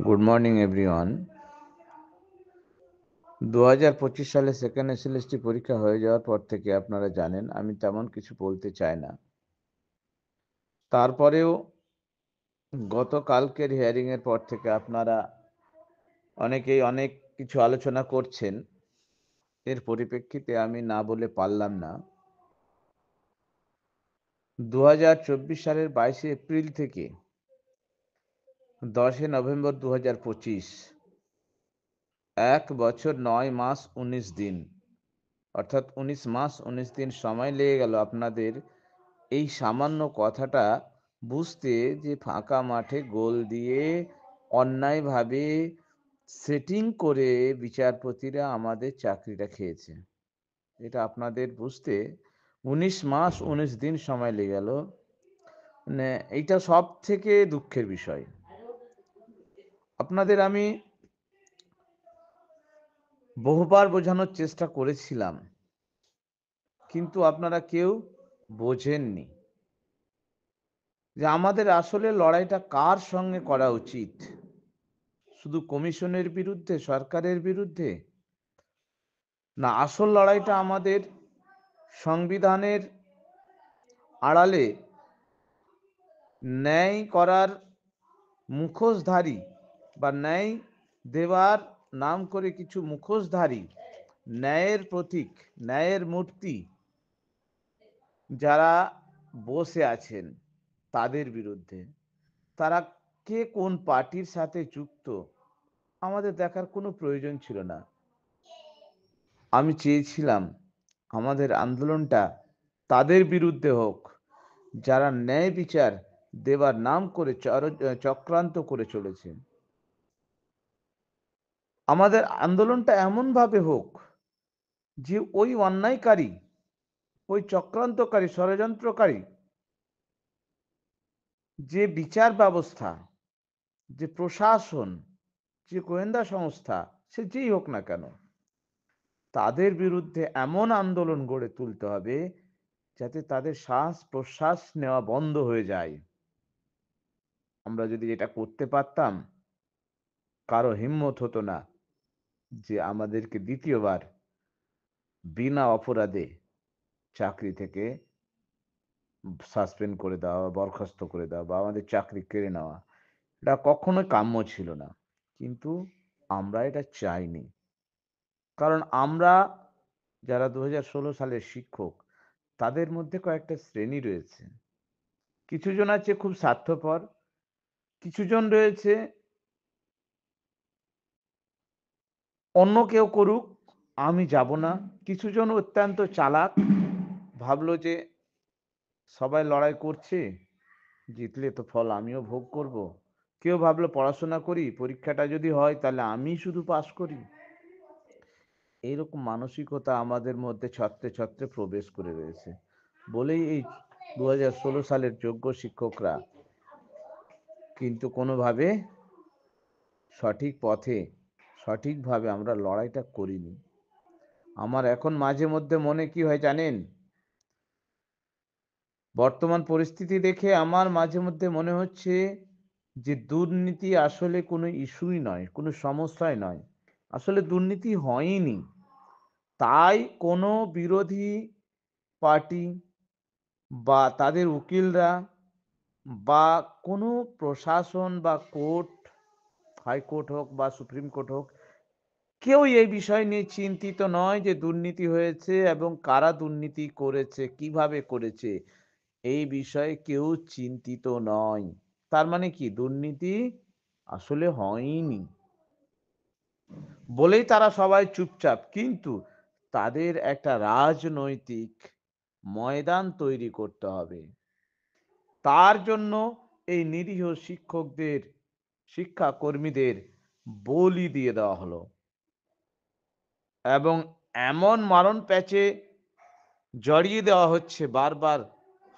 Good morning everyone. 2025 সালে second SLST পরীক্ষা হয়ে যাওয়ার পর থেকে আপনারা জানেন আমি তেমন কিছু বলতে চাই না। তারপরেও গতকালকের হিয়ারিং এর পর থেকে আপনারা অনেকেই অনেক কিছু আলোচনা করছেন। এর পরিপ্রেক্ষিতে আমি না বলে পারলাম না। 2024 সালের 22শে এপ্রিল থেকে 10শে নভেম্বর 2025 1 বছর 9 মাস 19 দিন, অর্থাৎ 19 মাস 19 দিন সময় লেগে গেল আপনাদের এই সামান্য কথাটা বুঝতে, যে ফাঁকা মাঠে গোল দিয়ে অন্যায়ভাবে সেটিং করে বিচারপতিরা আমাদের চাকরিটা খেয়েছে। এটা আপনাদের বুঝতে 19 মাস 19 দিন সময় লেগে গেল। মানে এইটা সব থেকে দুঃখের বিষয়। আপনাদের আমি বহুবার বোঝানোর চেষ্টা করেছিলাম, কিন্তু আপনারা কেউ বোঝেননি যে আমাদের আসলে লড়াইটা কার সঙ্গে করা উচিত। শুধু কমিশনের বিরুদ্ধে, সরকারের বিরুদ্ধে, না আসল লড়াইটা আমাদের সংবিধানের আড়ালে ন্যায় করার মুখোশধারী বা ন্যায় দেওয়ার নাম করে কিছু মুখোশধারী, ন্যায়ের প্রতীক, ন্যায়ের মূর্তি যারা বসে আছেন তাদের বিরুদ্ধে। তারা কে কোন পার্টির সাথে যুক্ত আমাদের দেখার কোনো প্রয়োজন ছিল না। আমি চেয়েছিলাম আমাদের আন্দোলনটা তাদের বিরুদ্ধে হোক যারা ন্যায় বিচার দেবার নাম করে চক্রান্ত করে চলেছে। আমাদের আন্দোলনটা এমনভাবে হোক যে ওই অন্যায়কারী, ওই চক্রান্তকারী, ষড়যন্ত্রকারী যে বিচার ব্যবস্থা, যে প্রশাসন, যে গোয়েন্দা সংস্থা, সে যেই হোক না কেন, তাদের বিরুদ্ধে এমন আন্দোলন গড়ে তুলতে হবে যাতে তাদের শ্বাস প্রশ্বাস নেওয়া বন্ধ হয়ে যায়। আমরা যদি এটা করতে পারতাম, কারো হিম্মত হতো না যে আমাদেরকে দ্বিতীয়বার বিনা অপরাধে চাকরি থেকে সাসপেন্ড করে দেওয়া, বরখাস্ত করে দেওয়া বা আমাদের চাকরি কেড়ে নেওয়া। এটা কখনোই কাম্য ছিল না, কিন্তু আমরা এটা চাইনি। কারণ আমরা যারা 2016 সালের শিক্ষক, তাদের মধ্যে কয়েকটা শ্রেণী রয়েছে। কিছুজন আছে খুব স্বার্থপর, কিছুজন রয়েছে অন্য কেউ করুক আমি যাব না, কিছুজন অত্যন্ত চালাক, ভাবলো যে সবাই লড়াই করছে, জিতলে তো ফল আমিও ভোগ করব। কেউ ভাবলো পড়াশোনা করি, পরীক্ষাটা যদি হয় তাহলে আমি শুধু পাশ করি। এইরকম মানসিকতা আমাদের মধ্যে ছত্রে ছত্রে প্রবেশ করে রয়েছে বলেই এই 2016 সালের যোগ্য শিক্ষকরা কিন্তু কোনোভাবে সঠিক পথে, সঠিকভাবে আমরা লড়াইটা করিনি। আমার এখন মাঝে মধ্যে মনে কি হয় জানেন, বর্তমান পরিস্থিতি দেখে আমার মাঝে মধ্যে মনে হচ্ছে যে দুর্নীতি আসলে কোনো ইস্যুই নয়, কোনো সমস্যাই নয়, আসলে দুর্নীতি হয়নি। তাই কোনো বিরোধী পার্টি বা তাদের উকিলরা বা কোনো প্রশাসন বা কোর্ট, হাইকোর্ট হোক বা সুপ্রিম কোর্ট হোক, কেউ এই বিষয় নিয়ে চিন্তিত নয় যে দুর্নীতি হয়েছে এবং কারা দুর্নীতি করেছে, কিভাবে করেছে, এই বিষয়ে কেউ চিন্তিত নয়। তার মানে কি, দুর্নীতি আসলে হয়নি বলেই তারা সবাই চুপচাপ। কিন্তু তাদের একটা রাজনৈতিক ময়দান তৈরি করতে হবে। তার জন্য এই নিরীহ শিক্ষকদের, শিক্ষা কর্মীদের বলি দিয়ে দেওয়া হলো এবং এমন মারণ প্যাচে জড়িয়ে দেওয়া হচ্ছে বারবার,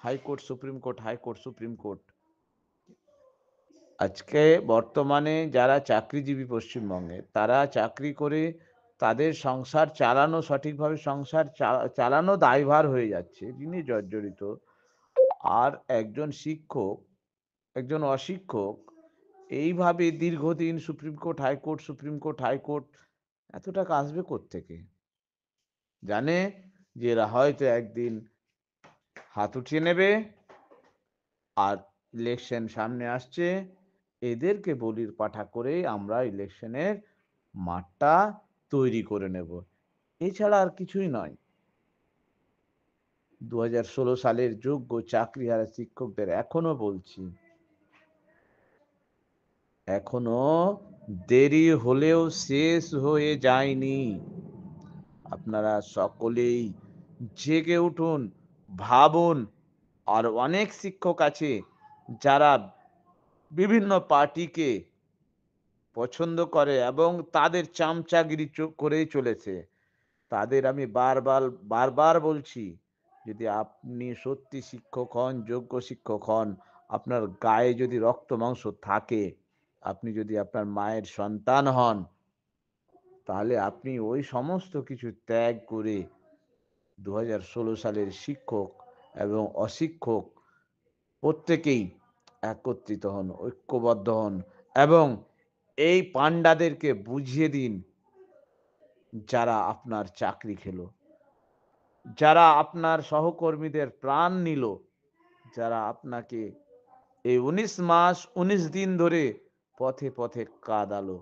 high court supreme court, high court supreme court. আজকে বর্তমানে যারা চাকরিজীবী পশ্চিমবঙ্গে, তারা চাকরি করে তাদের সংসার চালানো, সঠিকভাবে সংসার চালানো দায়ভার হয়ে যাচ্ছে, যিনি জর্জরিত। আর একজন শিক্ষক, একজন অশিক্ষক, এইভাবে দীর্ঘদিন supreme court high court supreme court high court, এত টাকা আসবে কোত্থেকে? জানে যে এরা হয়তো একদিন হাত উঠিয়ে নেবে, আর ইলেকশন সামনে আসছে, এদেরকে বলির পাঠা করে আমরা ইলেকশনের মাঠটা তৈরি করে নেব, এছাড়া আর কিছুই নয়। 2016 সালের যোগ্য চাকরিহারা শিক্ষকদের এখনো বলছি, এখনো দেরি হলেও শেষ হয়ে যায়নি। আপনারা সকলেই জেগে উঠুন, ভাবুন। আর অনেক শিক্ষক আছে যারা বিভিন্ন পার্টিকে পছন্দ করে এবং তাদের চামচাগিরি করেই চলেছে। তাদের আমি বারবার বারবার বলছি, যদি আপনি সত্যি শিক্ষক হন, যোগ্য শিক্ষক হন, আপনার গায়ে যদি রক্ত মাংস থাকে, আপনি যদি আপনার মায়ের সন্তান হন, তাহলে আপনি ওই সমস্ত কিছু ত্যাগ করে 2016 সালের শিক্ষক এবং অশিক্ষক প্রত্যেকেই একত্রিত হন, ঐক্যবদ্ধ হন এবং এই পান্ডাদেরকে বুঝিয়ে দিন, যারা আপনার চাকরি খেলো, যারা আপনার সহকর্মীদের প্রাণ নিল, যারা আপনাকে এই 19 মাস 19 দিন ধরে পথে পথে কাঁদালো,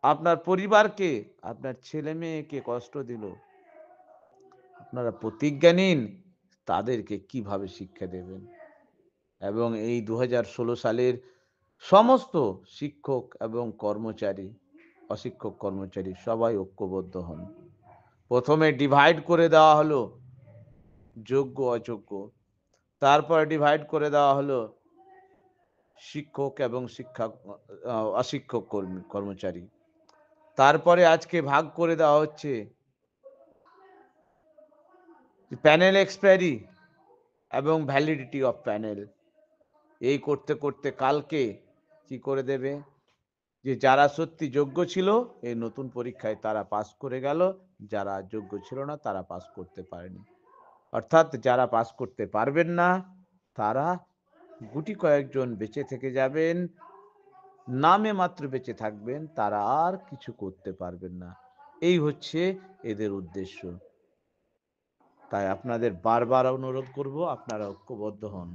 আপনার পরিবারকে, আপনার ছেলে মেয়েকে কষ্ট দিল, আপনারা প্রতিজ্ঞা নিন তাদেরকে কিভাবে শিক্ষা দেবেন। এবং এই 2016 সালের সমস্ত শিক্ষক এবং কর্মচারী, অশিক্ষক কর্মচারী সবাই ঐক্যবদ্ধ হন। প্রথমে ডিভাইড করে দেওয়া হলো যোগ্য অযোগ্য, তারপরে ডিভাইড করে দেওয়া হলো শিক্ষক এবং অশিক্ষক কর্মচারী, তারপরে আজকে ভাগ করে দেওয়া হচ্ছে প্যানেল এক্সপায়ারি এবং ভ্যালিডিটি অফ প্যানেল। এই করতে করতে কালকে কি করে দেবে, যে যারা সত্যি যোগ্য ছিল এই নতুন পরীক্ষায় তারা পাস করে গেল, যারা যোগ্য ছিল না তারা পাস করতে পারেনি। অর্থাৎ যারা পাস করতে পারবেন না তারা গুটি কয়েকজন বেঁচে থেকে যাবেন, নামে মাত্র বেঁচে থাকবেন, তারা আর কিছু করতে পারবেন না। এই হচ্ছে এদের উদ্দেশ্য। তাই আপনাদের বারবার অনুরোধ করব, আপনারা ঐক্যবদ্ধ হন।